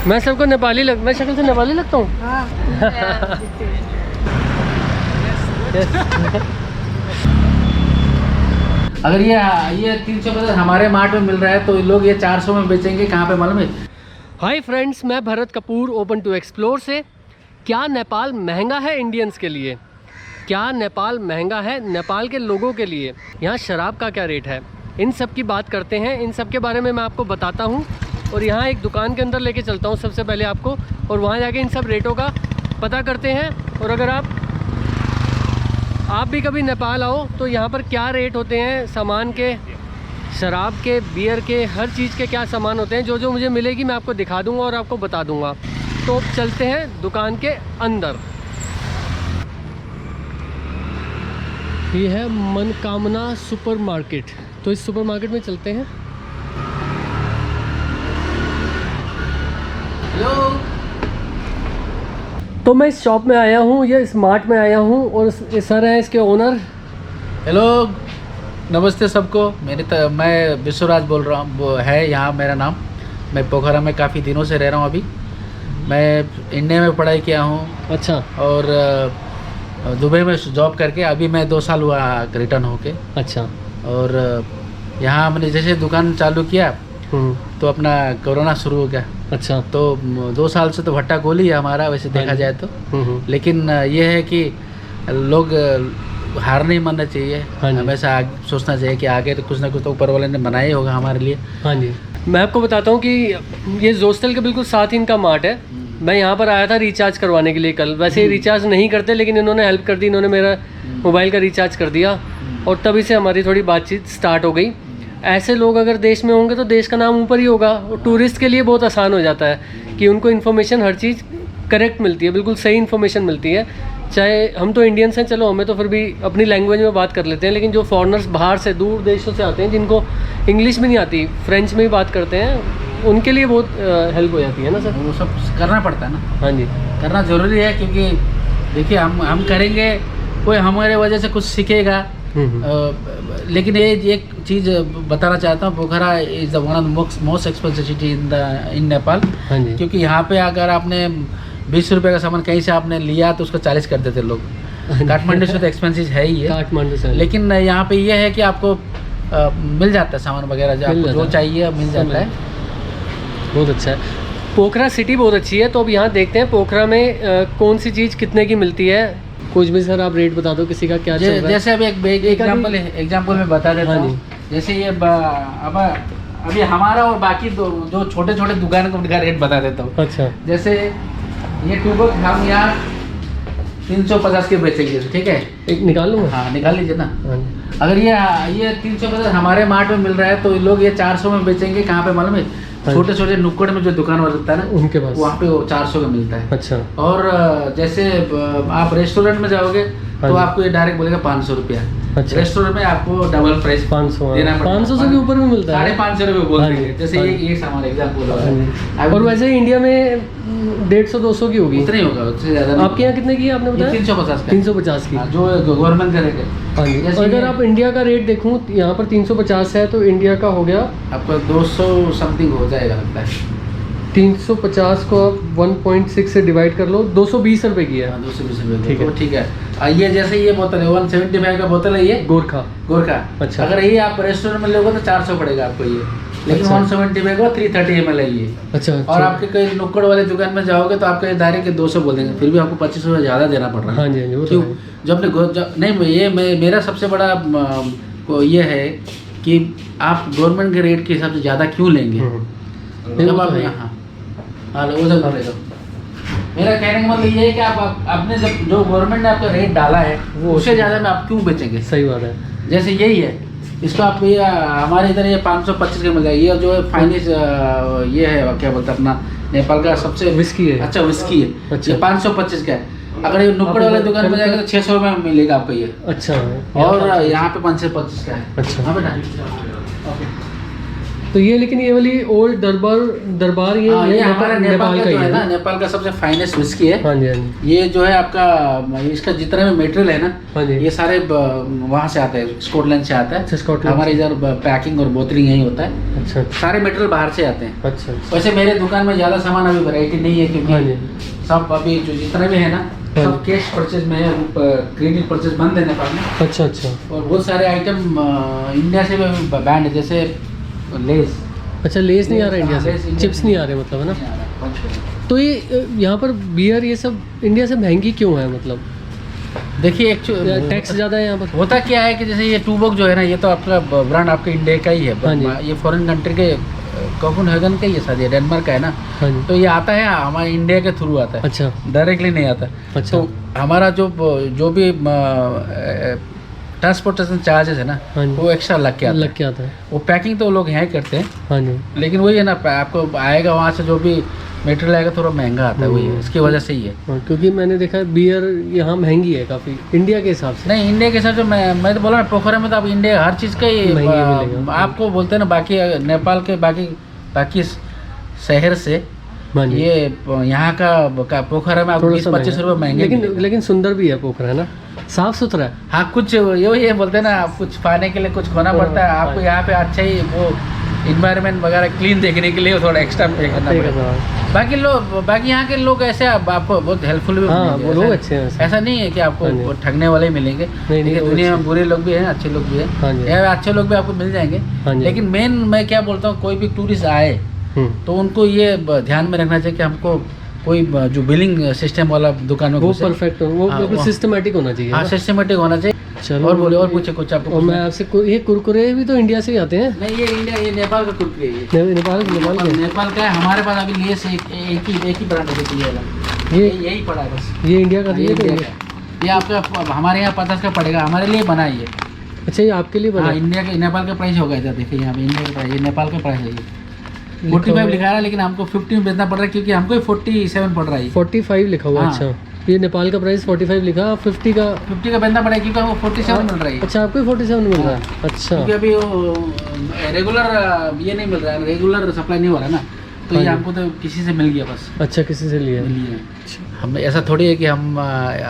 मैं सबको नेपाली मैं शक्ल से नेपाली लगता हूँ। हाँ। अगर ये 350 हमारे मार्ट में मिल रहा है तो लोग ये 400 में बेचेंगे कहाँ पे मालूम है? हाय फ्रेंड्स, मैं Bharat Kapoor open to explore से। क्या नेपाल महंगा है इंडियंस के लिए? क्या नेपाल महंगा है नेपाल के लोगों के लिए? यहाँ शराब का क्या रेट है? इन सब की बात करते हैं, इन सब के बारे में मैं आपको बताता हूँ। और यहाँ एक दुकान के अंदर लेके चलता हूँ सबसे पहले आपको, और वहाँ जाके इन सब रेटों का पता करते हैं। और अगर आप भी कभी नेपाल आओ तो यहाँ पर क्या रेट होते हैं सामान के, शराब के, बियर के, हर चीज़ के क्या सामान होते हैं, जो जो मुझे मिलेगी मैं आपको दिखा दूँगा और आपको बता दूँगा। तो अब चलते हैं दुकान के अंदर। ये है मनकामना सुपरमार्केट, तो इस सुपरमार्केट में चलते हैं। हेलो, तो मैं इस शॉप में आया हूँ, ये स्मार्ट में आया हूँ, और सर हैं इसके ओनर। हेलो, नमस्ते सबको। मैं विश्वराज बोल रहा हूँ, है यहाँ मेरा नाम। मैं पोखरा में काफ़ी दिनों से रह रहा हूँ। अभी मैं इंडिया में पढ़ाई किया हूँ। अच्छा। और दुबई में जॉब करके अभी मैं 2 साल हुआ रिटर्न होके। अच्छा। और यहाँ मैंने जैसे दुकान चालू किया तो अपना कोरोना शुरू हो गया। अच्छा। तो 2 साल से तो भट्टा गोली है हमारा, वैसे देखा जाए तो। लेकिन ये है कि लोग हार नहीं मानना चाहिए, हमेशा सोचना चाहिए कि आगे तो कुछ ना कुछ तो ऊपर वाले ने बनाया ही होगा हमारे लिए। हाँ जी, मैं आपको बताता हूँ कि ये जोस्टल के बिल्कुल साथ ही इनका मार्ट है। मैं यहाँ पर आया था रिचार्ज करवाने के लिए कल। वैसे रिचार्ज नहीं करते, लेकिन इन्होंने हेल्प कर दी, इन्होंने मेरा मोबाइल का रिचार्ज कर दिया और तभी से हमारी थोड़ी बातचीत स्टार्ट हो गई। ऐसे लोग अगर देश में होंगे तो देश का नाम ऊपर ही होगा, और टूरिस्ट के लिए बहुत आसान हो जाता है कि उनको इन्फॉर्मेशन हर चीज़ करेक्ट मिलती है, बिल्कुल सही इन्फॉर्मेशन मिलती है। चाहे हम तो इंडियंस हैं, चलो हमें तो फिर भी अपनी लैंग्वेज में बात कर लेते हैं, लेकिन जो फॉरेनर्स बाहर से दूर देशों से आते हैं, जिनको इंग्लिश भी नहीं आती, फ्रेंच में ही बात करते हैं, उनके लिए बहुत हेल्प हो जाती है ना सर। वो सब करना पड़ता है ना। हाँ जी, करना ज़रूरी है, क्योंकि देखिए हम करेंगे, कोई हमारे वजह से कुछ सीखेगा। लेकिन ये एक चीज़ बताना चाहता हूँ, Pokhara is the one of most expensive city in Nepal. हाँ जी। क्योंकि यहाँ पे अगर आपने 20 रुपये का सामान कहीं से आपने लिया तो उसको 40 कर देते लोग। काठमांडू से तो एक्सपेंसिव है ही है, काठमांडू से। लेकिन यहाँ पे ये है कि आपको मिल जाता है सामान वगैरह, जो आपको जो चाहिए मिल जाता है। बहुत अच्छा है। पोखरा सिटी बहुत अच्छी है। तो अब यहाँ देखते हैं पोखरा में कौन सी चीज़ कितने की मिलती है। कुछ भी सर आप रेट बता दो, किसी का क्या चल रहा है। जैसे अभी एक एग्जांपल में बता देता हूँ। जैसे ये अब अभी हमारा और बाकी जो छोटे छोटे दुकान का रेट बता देता हूँ। अच्छा। जैसे ये ट्यूबक हम यहाँ 350 के बेचेंगे, ठीक है? एक निकाल लूँगा? हाँ, निकाल लीजिए ना। हाँ। अगर ये 350 हमारे मार्ट में मिल रहा है तो लोग ये 400 में बेचेंगे कहाँ पे मालूम है? छोटे छोटे नुक्कड़ में जो दुकान वाला होता है ना, उनके पास वहाँ पे वो 400 का मिलता है। अच्छा। और जैसे आप रेस्टोरेंट में जाओगे तो आपको ये डायरेक्ट बोलेगा 500 रुपया। अच्छा। रेस्टोरेंट में आपको डबल प्राइस 500 देना पड़ता है। 500 से भी ऊपर में मिलता है, 550 रुपये बोल देंगे। जैसे ये सामान एग्जाम्पल होगा। और वैसे ही इंडिया में 150-200 की होगी, उतना ही होगा, उससे ज़्यादा। आपके यहाँ कितने की है आपने बताया? 350 का। 350 की, जो गवर्नमेंट का रेट है। हाँ जी। और अगर आप इंडिया का रेट देखूँ, यहाँ पर 350 है, तो इंडिया का हो गया आपका 200 समथिंग हो जाएगा लगता है। 350 को आप 1.6 से डिवाइड कर लो, 220 रुपये की है। 220 रुपये, ठीक है। ठीक है। ये जैसे ये बोतल है 175 का बोतल है, ये गोरखा। अच्छा। अगर ये आप रेस्टोरेंट में लोगे तो 400 पड़ेगा आपको ये, लेकिन 175 का 330 ml है ये। अच्छा। और आपके कई नुक्कड़ वाले दुकान में जाओगे तो आपका डायरेक्ट 200 बोल देंगे, फिर भी आपको 25 रुपये ज़्यादा देना पड़ रहा है। हाँ जी, हाँ जी। क्यों? जो अपने नहीं, ये मेरा सबसे बड़ा ये है कि आप गवर्नमेंट के रेट के हिसाब से ज़्यादा क्यों लेंगे? जब आप हाँ, मेरा कहने का मतलब ये है कि आप अपने जो गवर्नमेंट ने आपका रेट डाला है वो उससे ज़्यादा में आप क्यों बेचेंगे? सही बात है। जैसे यही है, इसको आप ये हमारे इधर ये 525 का मिल जाएगा। ये जो फाइनिश ये है, क्या बोलते हैं, अपना नेपाल का सबसे विस्की है। अच्छा, विस्की है। अच्छा। ये 525 का है। अगर ये नुक्कड़ वाले दुकान में जाएगा तो 600 रुपये में मिलेगा आपको ये। अच्छा। और यहाँ पे 525 का है। अच्छा। हाँ बेटा, तो ये लेकिन ये वाली ओल्ड दरबार ये हमारा नेपाल का ही जो है है ना, नेपाल का सबसे फाइनेस्ट विस्की है। हाँ जी हाँ जी। ये जो है आपका, इसका जितना भी मटेरियल है ना, हाँ जी। ये सारे वहाँ से आते हैं, स्कॉटलैंड से आता है। अच्छा, स्कॉटलैंड हमारे इधर पैकिंग और बोतलिंग यही होता है। अच्छा सारे मटेरियल बाहर से आते हैं। अच्छा। वैसे मेरे दुकान में ज़्यादा सामान अभी वैरायटी नहीं है, हाँ क्योंकि जी। सब अभी जो जितने भी है ना, हाँ सब कैश परचेज में है, क्रेडिट परचेज बंद है नेपाल में। अच्छा अच्छा। और बहुत सारे आइटम इंडिया से भी बैंड है, जैसे लेस। अच्छा, लेस नहीं आ रहा इंडिया से, लेस इंडिया चिप्स से नहीं आ रहे मतलब, है ना। नहीं आ रहा। तो ये यहाँ पर बियर ये सब इंडिया से महंगी क्यों है मतलब? देखिए एक्चुअली टैक्स ज़्यादा है यहाँ पर? होता क्या है कि जैसे ये टूबॉक जो है ना, ये तो आपका ब्रांड आपके इंडिया का ही है। हाँ जी। ये फॉरेन कंट्री के कोपेनहेगन का ही है, शायद ये डेनमार्क का है ना। हाँ जी। तो ये आता है हमारे इंडिया के थ्रू आता है, अच्छा डायरेक्टली नहीं आता। अच्छा। तो हमारा जो भी ट्रांसपोर्टेशन चार्जेस है ना, हाँ जी। वो एक्स्ट्रा लग के आता लग के आता है। है। वो पैकिंग तो लोग यहाँ ही करते हैं, हाँ जी। लेकिन वही है ना, आपको आएगा वहाँ से जो भी मटेरियल आएगा थोड़ा महंगा आता है, वही है, इसकी वजह से ही है। हाँ, क्योंकि मैंने देखा है बियर यहाँ महंगी है काफ़ी इंडिया के हिसाब से। नहीं, इंडिया के हिसाब से मैं तो बोला ना, पोखरा में तो आप इंडिया हर चीज़ का ही महंगी मिलेगा। आपको बोलते हैं ना, बाकी नेपाल के बाकी शहर से हाँ जी। ये यहाँ का पोखरा में आपको थोड़ा 20-25 सा रुपये महंगे लेकिन मिलेगा। लेकिन सुंदर भी है पोखरा, है ना, साफ सुथरा है। हाँ, कुछ ये बोलते हैं ना, आप कुछ पाने के लिए कुछ खोना पड़ता है आपको। यहाँ पे अच्छा ही वो इन्वायरमेंट वगैरह क्लीन देखने के लिए थोड़ा एक्स्ट्रा पे करना पड़ेगा। बाकी यहाँ के लोग ऐसे आपको बहुत हेल्पफुल भी हाँ, मिलेंगे। वो लोग अच्छे हैं वैसे। ऐसा नहीं है कि आपको हाँ जी। वो ठगने वाले ही मिलेंगे। नहीं, देखिए, वो दुनिया में अच्छे। बुरे लोग भी हैं, अच्छे लोग भी हाँ जी। हैं। यहाँ अच्छे लोग भी आपको मिल जाएंगे। हाँ जी। लेकिन मेन मैं क्या बोलता हूँ, कोई भी टूरिस्ट आए तो उनको ये ध्यान में रखना चाहिए कि हमको कोई जो बिलिंग सिस्टम वाला दुकान में वो घुसे। परफेक्ट हो, वो हाँ, बिल्कुल वो- सिस्टमैटिक होना चाहिए, हाँ, है ना? सिस्टमेटिक होना चाहिए। चलो, और बोले, और पूछे कुछ आपको और मैं आपसे ये कुरकुरे भी तो इंडिया से ही आते हैं? नहीं, ये नेपाल का कुरकुरे है। नेपाल के नेपाल का है। हमारे पास अभी लेस एक ही ब्रांड है, ये यही पड़ा है बस। ये इंडिया का ये दिए तो इंडिया का है। ये आपका हमारे यहाँ 50 का पड़ेगा, हमारे लिए बना है ये। अच्छा, ये आपके लिए बना हाँ, है? इंडिया के नेपाल का प्राइस हो गया था। देखिए यहाँ पे इंडिया का प्राइस, ये नेपाल का प्राइस है। ये 45 लिखा रहा है, लेकिन हमको 50 में बेचना पड़ रहा है, क्योंकि हमको ही 47 पड़ रहा है। 45 लिखा हुआ। हाँ। अच्छा, ये नेपाल का प्राइस 45 लिखा, 50 का 50 का बेचना पड़ा है, क्योंकि हमको 47 मिल रहा है। अच्छा, आपको 47 मिल रहा है। अच्छा, क्योंकि अभी रेगुलर ये नहीं मिल रहा है, रेगुलर सप्लाई नहीं हो रहा है ना, तो हाँ ये जी। हमको तो किसी से मिल गया बस। अच्छा, किसी से लिया है। मिल गया। हम ऐसा थोड़ी है कि हम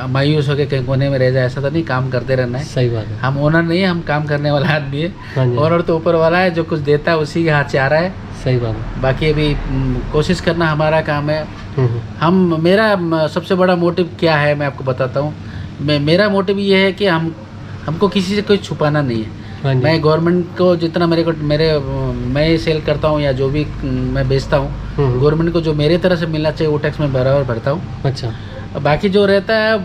मायूस होकर कहीं कोने में रह जाए, ऐसा तो नहीं, काम करते रहना है। सही बात है। हम ओनर नहीं है, हम काम करने वाला आदमी है। हाँ जी, ओनर तो ऊपर वाला है, जो कुछ देता है उसी के हाथ से आ रहा है। सही बात है। बाकी अभी कोशिश करना हमारा काम है। हम्म। मेरा सबसे बड़ा मोटिव क्या है, मैं आपको बताता हूँ। मेरा मोटिव ये है कि हमको किसी से कोई छुपाना नहीं है। हाँ जी। मैं गवर्नमेंट को जितना मैं सेल करता हूँ या जो भी मैं बेचता हूँ, गवर्नमेंट को जो मेरे तरह से मिलना चाहिए वो टैक्स मैं बराबर भरता हूँ। अच्छा। बाकी जो रहता है,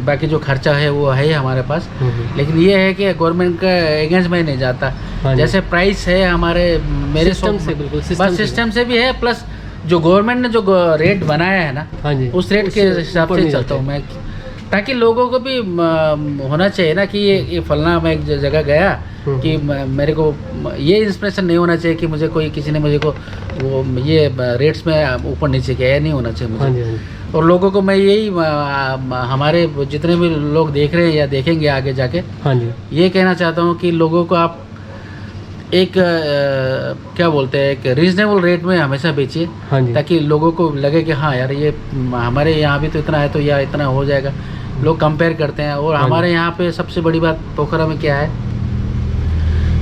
बाकी जो खर्चा है वो है ही हमारे पास। लेकिन ये है कि गवर्नमेंट का अगेंस्ट में नहीं जाता। हाँ जी। जैसे प्राइस है हमारे मेरे सिस्टम से, बिल्कुल सिस्टम से भी है, प्लस जो गवर्नमेंट ने जो रेट बनाया है ना, हाँ जी, उस रेट के हिसाब से चलता हूँ मैं, ताकि लोगों को भी होना चाहिए ना कि ये फलना, मैं एक जगह गया कि मेरे को ये इंस्पिरेशन नहीं होना चाहिए कि मुझे किसी ने मुझे को वो ये रेट्स में ऊपर नीचे किया, ये नहीं होना चाहिए मुझे। हाँ जी, हाँ जी। और लोगों को मैं यही हमारे जितने भी लोग देख रहे हैं या देखेंगे आगे जाके, हाँ जी, ये कहना चाहता हूँ कि लोगों को आप एक क्या बोलते हैं, एक रीजनेबल रेट में हमेशा बेचिए, हाँ जी। ताकि लोगों को लगे कि हाँ यार, ये हमारे यहाँ भी तो इतना है, तो या इतना हो जाएगा। लोग कंपेयर करते हैं। और हमारे यहाँ पे सबसे बड़ी बात पोखरा में क्या है,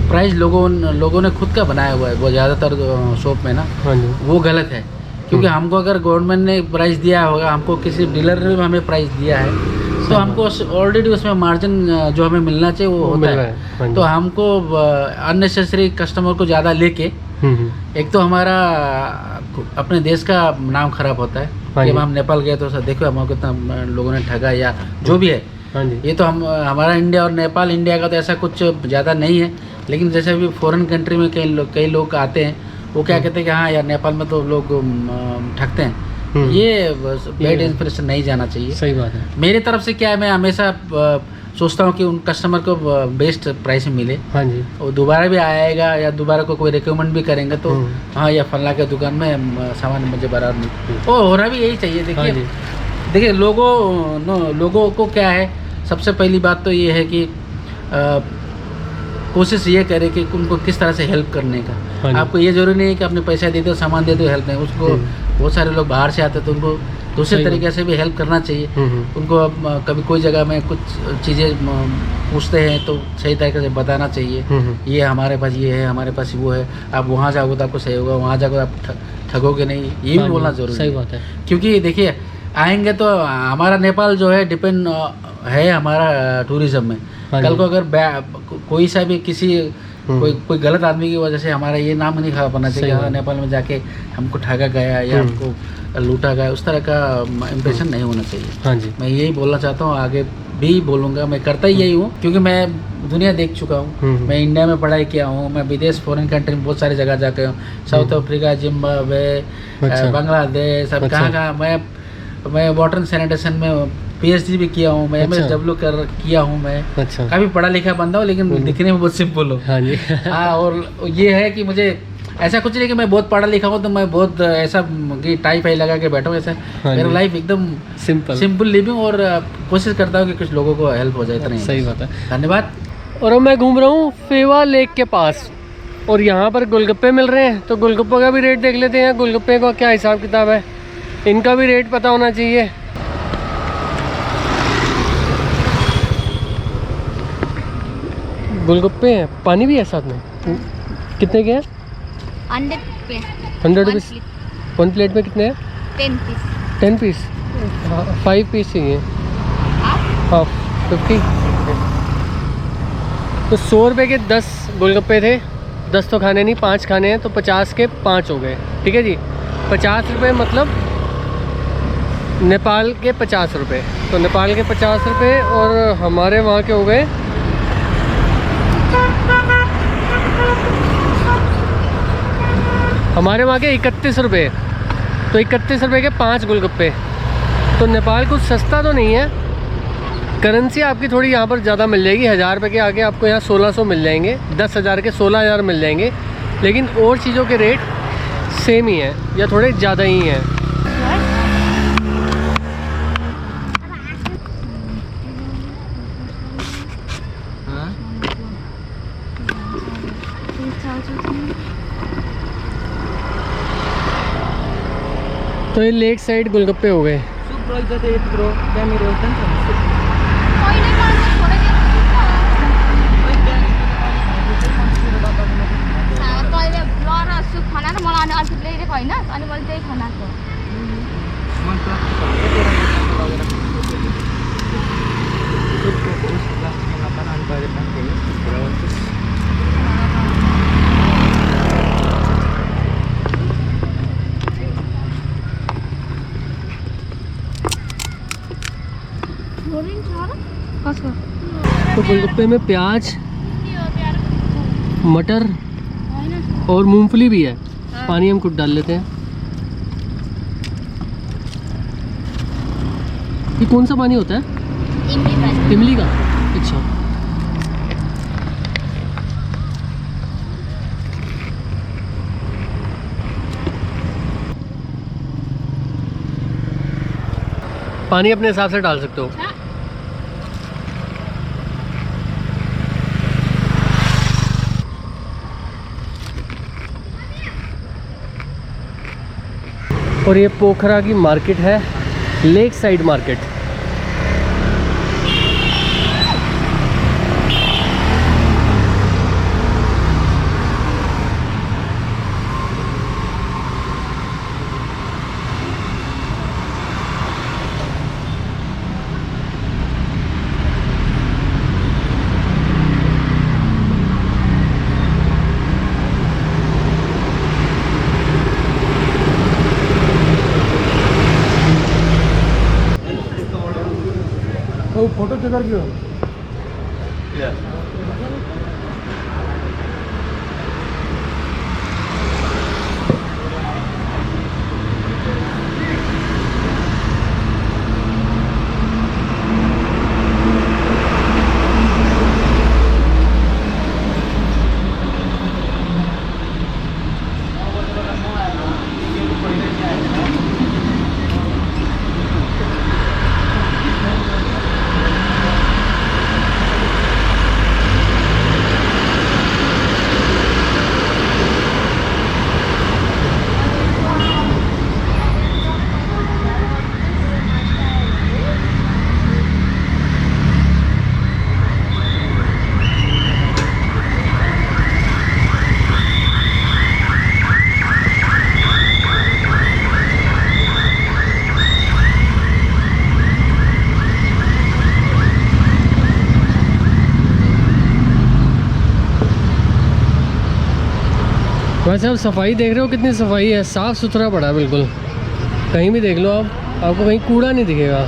प्राइस लोगों ने खुद का बनाया हुआ है वो ज़्यादातर शॉप में ना, हाँ जी, वो गलत है। क्योंकि हमको अगर गवर्नमेंट ने प्राइस दिया होगा, हमको किसी डीलर ने हमें प्राइस दिया है, तो हमको ऑलरेडी उसमें मार्जिन जो हमें मिलना चाहिए वो होता है। हाँ तो हमको अननेसेसरी कस्टमर को ज़्यादा लेके, एक तो हमारा अपने देश का नाम खराब होता है। हाँ जब जी। हम नेपाल गए तो सर देखो हमको कितना लोगों ने ठगा या जो भी है। हाँ जी, ये तो हमारा इंडिया और नेपाल, इंडिया का तो ऐसा कुछ ज़्यादा नहीं है। लेकिन जैसे अभी फॉरेन कंट्री में कई लोग आते हैं, वो क्या कहते हैं कि हाँ यार, नेपाल में तो लोग ठगते हैं। ये बैड इंस्पिरेशन नहीं जाना चाहिए। सही बात है। मेरी तरफ से क्या है, मैं हमेशा सोचता हूँ कि उन कस्टमर को बेस्ट प्राइस में मिले। हाँ जी, और दोबारा भी आएगा या दोबारा को कोई रिकमेंड भी करेंगे तो हाँ, या फल्ला के दुकान में सामान मुझे बराबर मिले। ओ होना भी यही चाहिए। हाँ जी, देखिए लोगों को क्या है, सबसे पहली बात तो ये है कि कोशिश ये करे कि उनको किस तरह से हेल्प करने हाँ का। जी। आपको ये ज़रूरी नहीं है कि अपने पैसा दे दो, सामान दे दो, हेल्प नहीं। उसको बहुत सारे लोग बाहर से आते हैं तो उनको दूसरे सही तरीके से भी हेल्प करना चाहिए। उनको अब कभी कोई जगह में कुछ चीज़ें पूछते हैं तो सही तरीके से बताना चाहिए। ये हमारे पास ये है, हमारे पास वो है, आप वहाँ जाओगे तो आपको सही होगा, वहाँ जाओगे आप ठगोगे नहीं, ये भी बोलना ज़रूरी सही है। बात है। क्योंकि देखिए आएंगे तो हमारा नेपाल जो है डिपेंड है हमारा टूरिज़्म में। हाँ कल जी। को अगर कोई सा भी किसी कोई गलत आदमी की वजह से हमारा ये नाम नहीं खराब होना चाहिए सही कि हाँ बात। नेपाल में जाके हमको ठगा गया या हमको लूटा गया, उस तरह का इम्प्रेशन नहीं होना चाहिए। हाँ जी। मैं यही बोलना चाहता हूँ, आगे भी बोलूँगा, मैं करता ही यही हूँ क्योंकि मैं दुनिया देख चुका हूँ। मैं इंडिया में पढ़ाई किया हूँ, मैं विदेश फॉरेन कंट्री में बहुत सारी जगह जाके हूँ, साउथ अफ्रीका, जिम्बाब्वे, अच्छा। बांग्लादेश, अब अच्छा। कहाँ मैं वाटर एंड सैनिटेशन में PhD भी किया हूँ, मैं अच्छा। MSW किया हूँ। मैं अच्छा। काफ़ी पढ़ा लिखा बंदा हूँ लेकिन दिखने में बहुत सिंपल हूँ। हाँ जी। हाँ, और ये है कि मुझे ऐसा कुछ नहीं कि मैं बहुत पढ़ा लिखा हूँ तो मैं बहुत ऐसा कि टाई फाई लगा के बैठा हूँ, ऐसा हाँ मेरा जी। लाइफ एकदम सिंपल लिविंग, और कोशिश करता हूँ कि कुछ लोगों को हेल्प हो जाए, इतना ही। सही बात है। धन्यवाद। और अब मैं घूम रहा हूँ फेवा लेक के पास और यहाँ पर गोलगप्पे मिल रहे हैं, तो गोलगप्पे का भी रेट देख लेते हैं। गोलगप्पे का क्या हिसाब किताब है, इनका भी रेट पता होना चाहिए। गोलगप्पे हैं, पानी भी है साथ में। कितने के हैं? 100 रुपीज़। 1 प्लेट में कितने हैं? 10 पीस। 5 पीस चाहिए। हाफ 50। तो 100 रुपये के 10 गोलगप्पे थे। 10 तो खाने नहीं, 5 खाने हैं, तो 50 के 5 हो गए। ठीक है जी। 50 रुपये मतलब नेपाल के 50 रुपये। तो नेपाल के 50 रुपये और हमारे वहाँ के हो गए हमारे वहाँ के 31 रुपये। तो 31 रुपये के 5 गोलगप्पे। तो नेपाल कुछ सस्ता तो नहीं है। करेंसी आपकी थोड़ी यहाँ पर ज़्यादा मिल जाएगी। 1000 रुपये के आगे आपको यहाँ 1600 मिल जाएंगे, 10,000 के 16,000 मिल जाएंगे। लेकिन और चीज़ों के रेट सेम ही हैं या थोड़े ज़्यादा ही हैं। तो ये लेक साइड गोलगप्पे हो गए। तो गोलगप्पे में प्याज, मटर और मूंगफली भी है। पानी हम खुद डाल लेते हैं। ये कौन सा पानी होता है? इमली का। अच्छा। पानी अपने हिसाब से डाल सकते हो। और ये पोखरा की मार्केट है, lake side market. Photo checker क्यों? वैसे आप सफाई देख रहे हो, कितनी सफाई है, साफ़ सुथरा पड़ा है बिल्कुल। कहीं भी देख लो आप, आपको कहीं कूड़ा नहीं दिखेगा।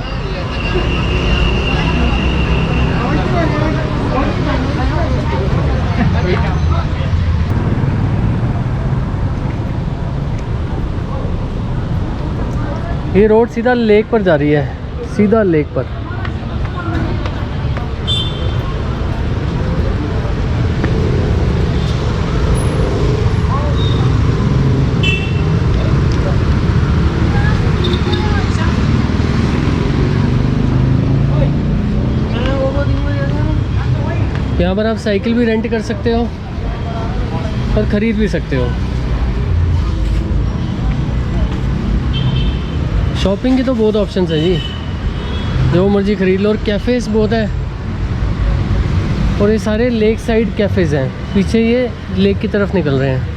ये रोड सीधा लेक पर जा रही है, सीधा लेक पर। यहाँ पर आप साइकिल भी रेंट कर सकते हो और ख़रीद भी सकते हो। शॉपिंग की तो बहुत ऑप्शंस है जी, जो मर्ज़ी ख़रीद लो। और कैफ़ेज़ बहुत है, और ये सारे लेक साइड कैफ़ेज़ हैं। पीछे ये लेक की तरफ निकल रहे हैं।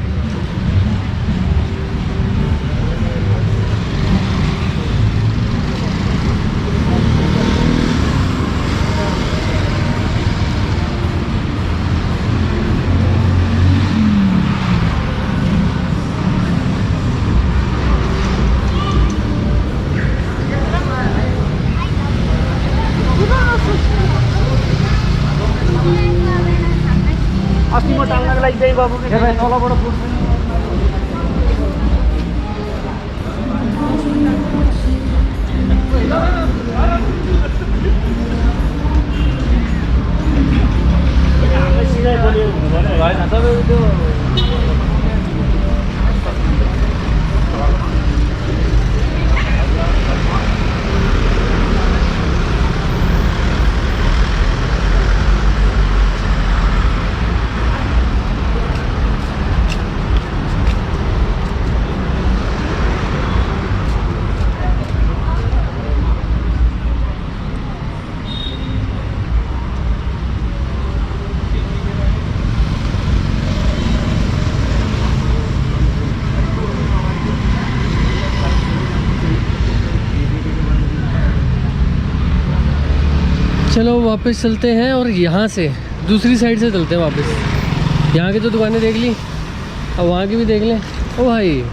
चलो वापस चलते हैं, और यहाँ से दूसरी साइड से चलते हैं वापस। यहाँ की तो दुकानें देख ली, अब वहाँ की भी देख लें। ओ भाई,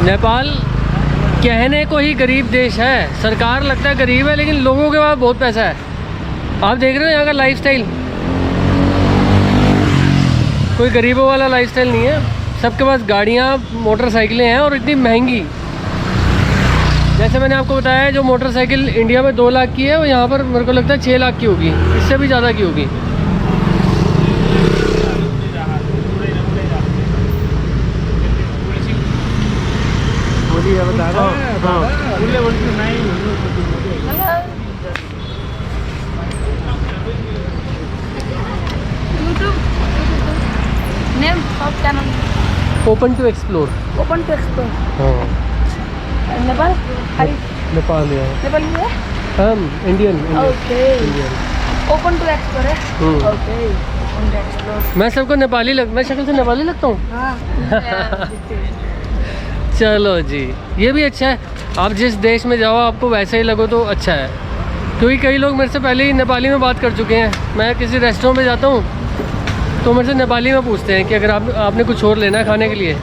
नेपाल कहने को ही गरीब देश है, सरकार लगता है गरीब है, लेकिन लोगों के पास बहुत पैसा है। आप देख रहे हो यहाँ का लाइफस्टाइल, कोई गरीबों वाला लाइफस्टाइल नहीं है। सबके पास गाड़ियाँ, मोटरसाइकिलें हैं, और इतनी महंगी। जैसे मैंने आपको बताया, जो मोटरसाइकिल इंडिया में 2 लाख की है, वो यहाँ पर मेरे को लगता है 6 लाख की होगी, इससे भी ज़्यादा की होगी। बता रहा Name of channel. Open to explore. Open to explore. हाँ, Nepal? Are you नेपाल है। Nepal here? हम Indian. Okay. Indian. Open to explore है? हम्म। Okay. Open to explore. मैं सबको नेपाली मैं शक्ल से नेपाली लगता हूँ। हाँ। चलो जी, ये भी अच्छा है। आप जिस देश में जाओ आपको वैसे ही लगो तो अच्छा है, क्योंकि कई लोग मेरे से पहले ही नेपाली में बात कर चुके हैं। मैं किसी रेस्टोरेंट में जाता हूँ तो मेरे से नेपाली में पूछते हैं कि अगर आपने कुछ और लेना है खाने के लिए,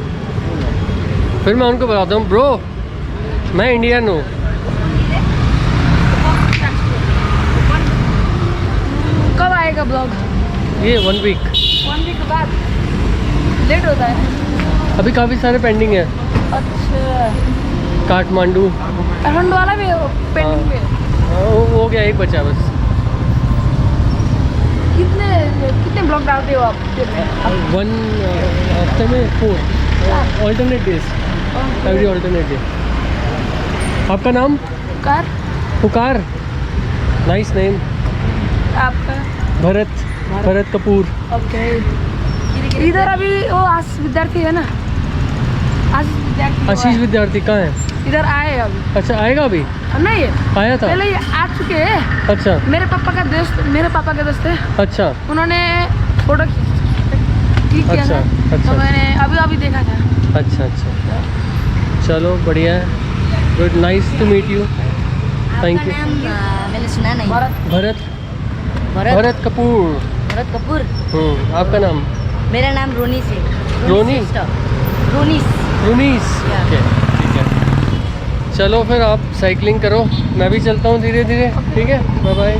फिर मैं उनको बताता हूँ ब्रो मैं इंडियन हूँ। कब आएगा ब्लॉग? ये 1 वीक। 1 वीक बाद लेट होता है। अभी काफ़ी सारे पेंडिंग है। अच्छा, काठमांडू काठमांडू वाला भी पेंडिंग पे। हो गया, एक बचा बस। कितने ब्लॉग डालते हो आप? 1 हफ्ते में 4 alternate days, every alternate day. आपका नाम? कार पुकार, नाइस नेम। आपका? भरत कपूर। ओके। इधर अभी वो आशीष विद्यार्थी है ना? आशीष विद्यार्थी। आशीष विद्यार्थी कहाँ है? इधर आए अभी। अच्छा, आएगा अभी? नहीं, आया था पहले ये आ चुके हैं। अच्छा मेरे पापा का दोस्त है। अच्छा उन्होंने फोटो क्लिक किया अच्छा, था, अच्छा। तो मैंने अभी देखा था। अच्छा अच्छा, चलो बढ़िया है, good, nice to meet you. Thank you. मैंने सुना नहीं। भरत भरत भरत कपूर। भरत कपूर। आपका नाम? मेरा नाम रोनी से। रोनी? रोनीस। रुनीस। या। ओके, ठीक है। चलो फिर आप साइकिलिंग करो, मैं भी चलता हूँ धीरे धीरे। ठीक है, बाय बाय।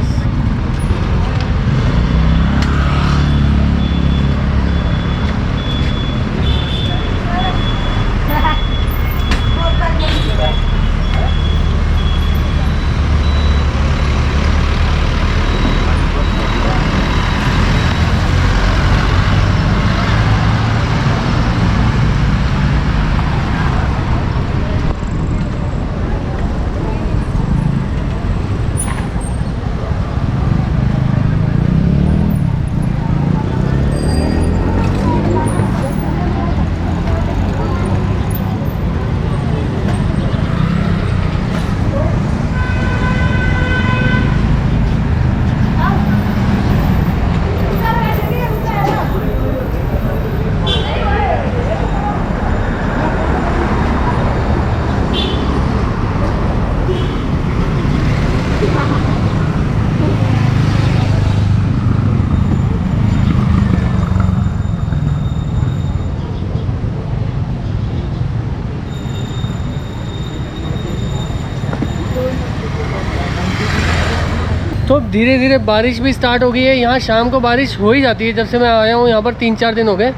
तो अब धीरे धीरे बारिश भी स्टार्ट हो गई है। यहाँ शाम को बारिश हो ही जाती है। जब से मैं आया हूँ यहाँ पर 3-4 दिन हो गए,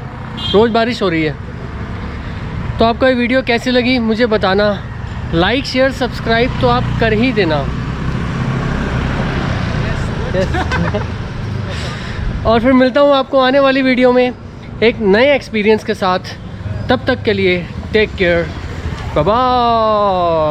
रोज़ बारिश हो रही है। तो आपको ये वीडियो कैसी लगी मुझे बताना। लाइक शेयर सब्सक्राइब तो आप कर ही देना। और फिर मिलता हूँ आपको आने वाली वीडियो में एक नए एक्सपीरियंस के साथ। तब तक के लिए टेक केयर, बाय बाय।